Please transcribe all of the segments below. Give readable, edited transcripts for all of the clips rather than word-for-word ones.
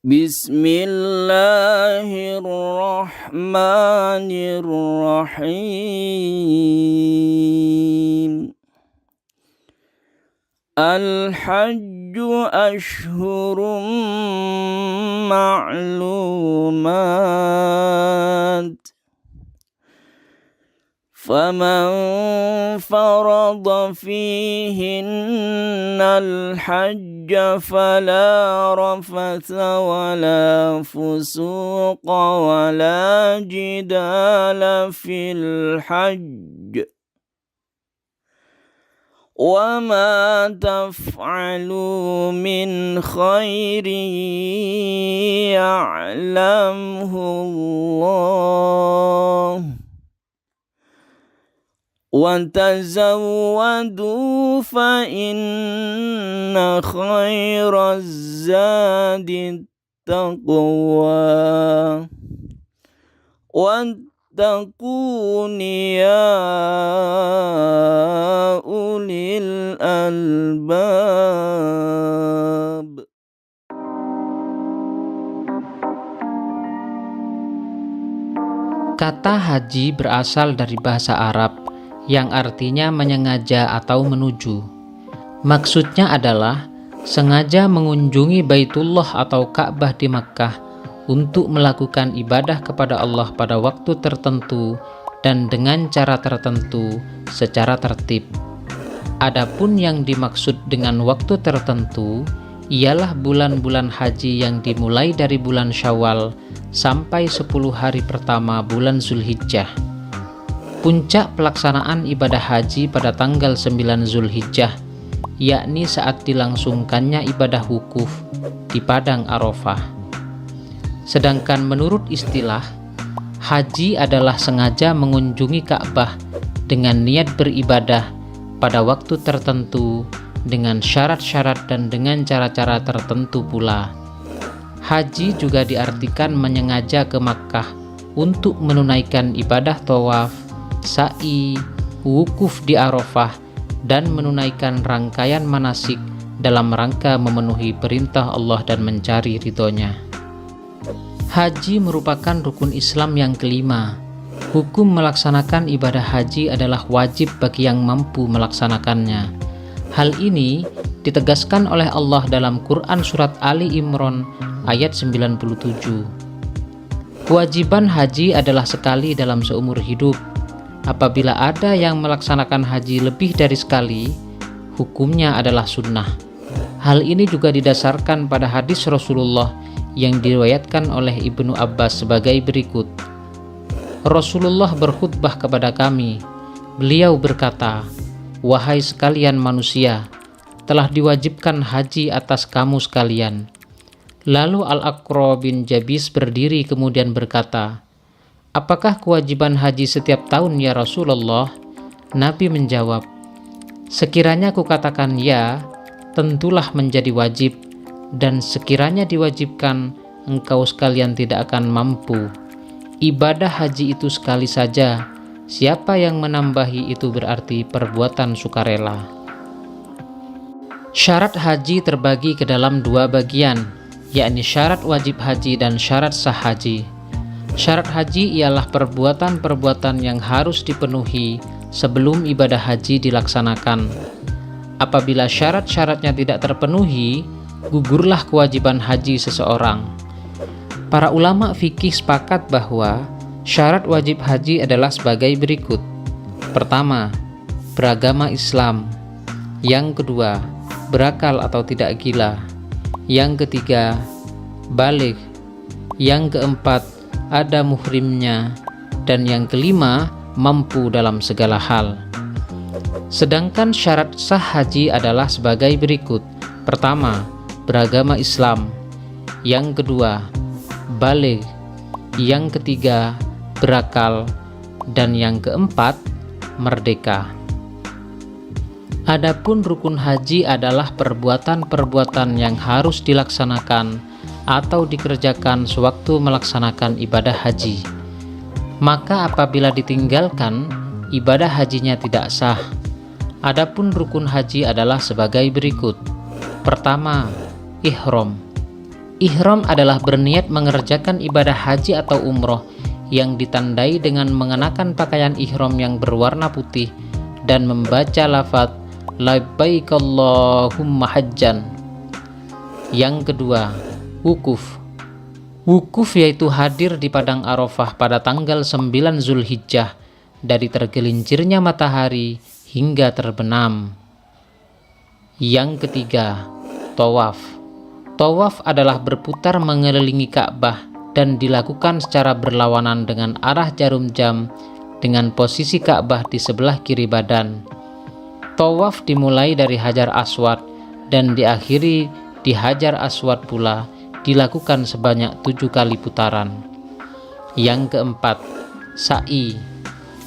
Bismillahirrahmanirrahim. Al-hajju ashhurum ma'lumat. فمن فرض فيهن الحج فلا رفث ولا فسوق ولا جدال في الحج وما تفعلوا من خير يعلمه الله وتزودوا فإن خير الزاد التقوى واتقون يا أولي الألباب. Kata haji berasal dari bahasa Arab yang artinya menyengaja atau menuju. Maksudnya adalah sengaja mengunjungi Baitullah atau Ka'bah di Makkah untuk melakukan ibadah kepada Allah pada waktu tertentu dan dengan cara tertentu secara tertib. Adapun yang dimaksud dengan waktu tertentu ialah bulan-bulan haji yang dimulai dari bulan Syawal sampai 10 hari pertama bulan Zulhijjah. Puncak pelaksanaan ibadah haji pada tanggal 9 Zulhijjah, yakni saat dilangsungkannya ibadah wukuf di Padang Arafah. Sedangkan menurut istilah, haji adalah sengaja mengunjungi Ka'bah dengan niat beribadah pada waktu tertentu dengan syarat-syarat dan dengan cara-cara tertentu pula. Haji juga diartikan menyengaja ke Makkah untuk menunaikan ibadah tawaf, sa'i, wukuf di Arafah, dan menunaikan rangkaian manasik dalam rangka memenuhi perintah Allah dan mencari ridhonya. Haji merupakan rukun Islam yang kelima. Hukum melaksanakan ibadah haji adalah wajib bagi yang mampu melaksanakannya. Hal ini ditegaskan oleh Allah dalam Quran Surat Ali Imran ayat 97. Kewajiban haji adalah sekali dalam seumur hidup. Apabila ada yang melaksanakan haji lebih dari sekali, hukumnya adalah sunnah. Hal ini juga didasarkan pada hadis Rasulullah yang diriwayatkan oleh Ibnu Abbas sebagai berikut. Rasulullah berkhutbah kepada kami. Beliau berkata, "Wahai sekalian manusia, telah diwajibkan haji atas kamu sekalian." Lalu Al-Aqra bin Jabis berdiri kemudian berkata, "Apakah kewajiban haji setiap tahun ya Rasulullah?" Nabi menjawab, "Sekiranya kukatakan ya, tentulah menjadi wajib, dan sekiranya diwajibkan, engkau sekalian tidak akan mampu. Ibadah haji itu sekali saja, siapa yang menambahi itu berarti perbuatan sukarela." Syarat haji terbagi ke dalam dua bagian, yakni syarat wajib haji dan syarat sah haji. Syarat haji ialah perbuatan-perbuatan yang harus dipenuhi sebelum ibadah haji dilaksanakan. Apabila syarat-syaratnya tidak terpenuhi, gugurlah kewajiban haji seseorang. Para ulama fikih sepakat bahwa syarat wajib haji adalah sebagai berikut. Pertama, beragama Islam. Yang kedua, berakal atau tidak gila. Yang ketiga, baligh. Yang keempat, ada muhrimnya, dan yang kelima, mampu dalam segala hal. Sedangkan syarat sah haji adalah sebagai berikut. Pertama, beragama Islam. Yang kedua, baligh. Yang ketiga, berakal. Dan yang keempat, merdeka. Adapun rukun haji adalah perbuatan-perbuatan yang harus dilaksanakan atau dikerjakan sewaktu melaksanakan ibadah haji. Maka apabila ditinggalkan, ibadah hajinya tidak sah. Adapun rukun haji adalah sebagai berikut. Pertama, ihram. Ihram adalah berniat mengerjakan ibadah haji atau umroh yang ditandai dengan mengenakan pakaian ihram yang berwarna putih dan membaca lafaz labbaik Allahumma hajjan. Yang kedua, wukuf. Wukuf yaitu hadir di padang Arafah pada tanggal 9 Zulhijjah dari tergelincirnya matahari hingga terbenam. Yang ketiga, tawaf. Tawaf adalah berputar mengelilingi Ka'bah dan dilakukan secara berlawanan dengan arah jarum jam dengan posisi Ka'bah di sebelah kiri badan. Tawaf dimulai dari Hajar Aswad dan diakhiri di Hajar Aswad pula, dilakukan sebanyak 7 kali putaran. Yang keempat, sa'i.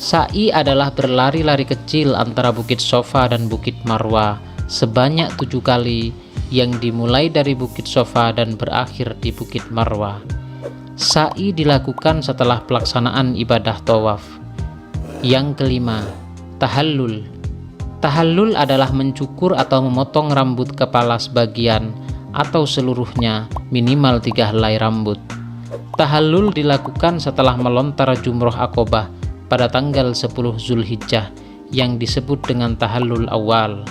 Sa'i adalah berlari-lari kecil antara Bukit Sofa dan Bukit Marwa sebanyak 7 kali yang dimulai dari Bukit Sofa dan berakhir di Bukit Marwa. Sa'i dilakukan setelah pelaksanaan ibadah tawaf. Yang kelima, tahallul. Tahallul adalah mencukur atau memotong rambut kepala sebagian atau seluruhnya minimal 3 helai rambut. Tahallul dilakukan setelah melontar jumroh Aqobah pada tanggal 10 Zulhijjah yang disebut dengan tahallul awal.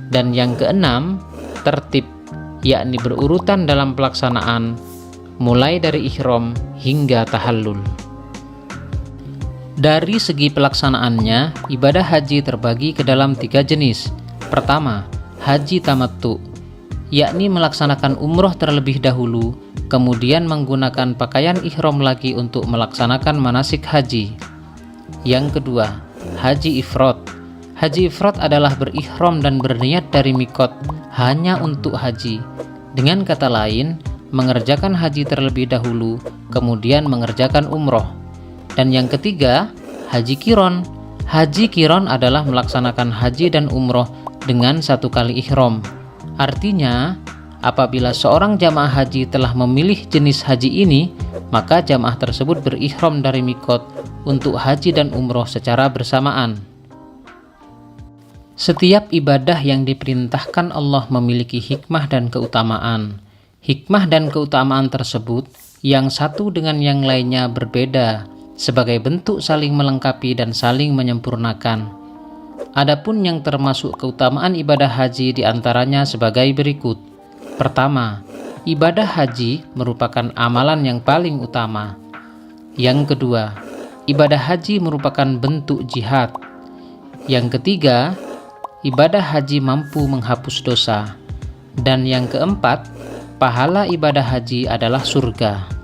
Dan yang keenam, tertib, yakni berurutan dalam pelaksanaan mulai dari ihram hingga tahallul. Dari segi pelaksanaannya, ibadah haji terbagi ke dalam 3 jenis. Pertama, haji tamattu, yakni melaksanakan umroh terlebih dahulu, kemudian menggunakan pakaian ihram lagi untuk melaksanakan manasik haji. Yang kedua, haji ifrad. Haji ifrad adalah berihram dan berniat dari mikot hanya untuk haji. Dengan kata lain, mengerjakan haji terlebih dahulu, kemudian mengerjakan umroh. Dan yang ketiga, haji kiron. Haji kiron adalah melaksanakan haji dan umroh dengan 1 kali ihram. Artinya, apabila seorang jamaah haji telah memilih jenis haji ini, maka jamaah tersebut berihram dari mikot untuk haji dan umroh secara bersamaan. Setiap ibadah yang diperintahkan Allah memiliki hikmah dan keutamaan. Hikmah dan keutamaan tersebut yang satu dengan yang lainnya berbeda sebagai bentuk saling melengkapi dan saling menyempurnakan. Adapun yang termasuk keutamaan ibadah haji diantaranya sebagai berikut. Pertama, ibadah haji merupakan amalan yang paling utama. Yang kedua, ibadah haji merupakan bentuk jihad. Yang ketiga, ibadah haji mampu menghapus dosa. Dan yang keempat, pahala ibadah haji adalah surga.